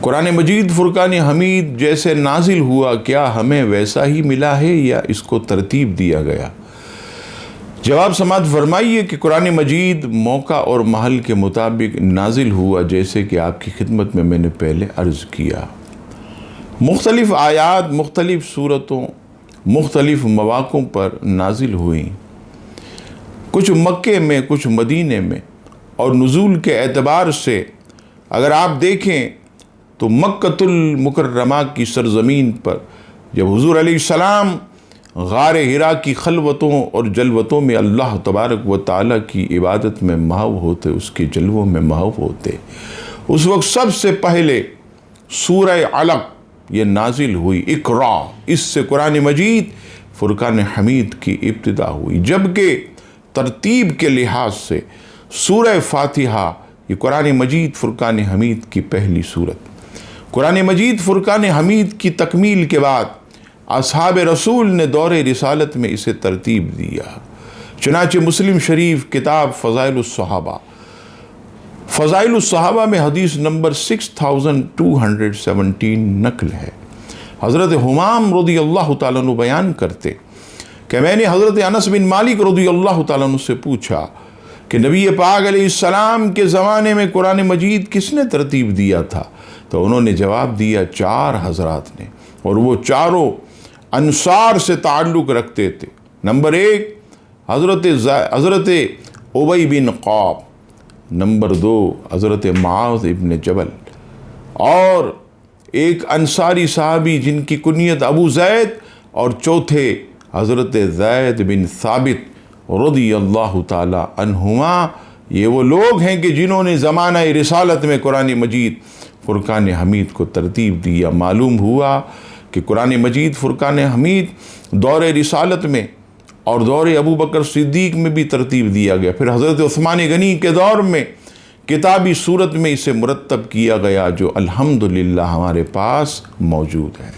قرآن مجید فرقان حمید جیسے نازل ہوا، کیا ہمیں ویسا ہی ملا ہے یا اس کو ترتیب دیا گیا؟ جواب سماعت فرمائیے کہ قرآن مجید موقع اور محل کے مطابق نازل ہوا، جیسے کہ آپ کی خدمت میں نے پہلے عرض کیا۔ مختلف آیات مختلف صورتوں مختلف مواقع پر نازل ہوئیں، کچھ مکے میں کچھ مدینے میں، اور نزول کے اعتبار سے اگر آپ دیکھیں تو مکۃ المکرمہ کی سرزمین پر جب حضور علیہ السلام غار حرا کی خلوتوں اور جلوتوں میں اللہ تبارک و تعالیٰ کی عبادت میں محو ہوتے، اس کے جلووں میں محو ہوتے، اس وقت سب سے پہلے سورہ علق یہ نازل ہوئی، اقرا، اس سے قرآن مجید فرقان حمید کی ابتدا ہوئی، جبکہ ترتیب کے لحاظ سے سورہ فاتحہ یہ قرآن مجید فرقان حمید کی پہلی سورت۔ قرآن مجید فرقان حمید کی تکمیل کے بعد اصحاب رسول نے دور رسالت میں اسے ترتیب دیا، چنانچہ مسلم شریف کتاب فضائل الصحابہ میں حدیث نمبر 6217 نقل ہے۔ حضرت حمام رضی اللہ تعالیٰ عنہ بیان کرتے کہ میں نے حضرت انس بن مالک رضی اللہ تعالیٰ عنہ سے پوچھا کہ نبی پاک علیہ السلام کے زمانے میں قرآن مجید کس نے ترتیب دیا تھا؟ تو انہوں نے جواب دیا 4 حضرات نے، اور وہ چاروں انصار سے تعلق رکھتے تھے۔ نمبر 1 حضرت ابی بن قعب، نمبر 2 حضرت معاذ ابن جبل، اور ایک انصاری صحابی جن کی کنیت ابو زید، اور چوتھے حضرت زید بن ثابت رضی اللہ تعالی عنہما۔ یہ وہ لوگ ہیں کہ جنہوں نے زمانہ رسالت میں قرآن مجید فرقان حمید کو ترتیب دیا۔ معلوم ہوا کہ قرآن مجید فرقان حمید دور رسالت میں اور دور ابو بکر صدیق میں بھی ترتیب دیا گیا، پھر حضرت عثمان غنی کے دور میں کتابی صورت میں اسے مرتب کیا گیا، جو الحمدللہ ہمارے پاس موجود ہے۔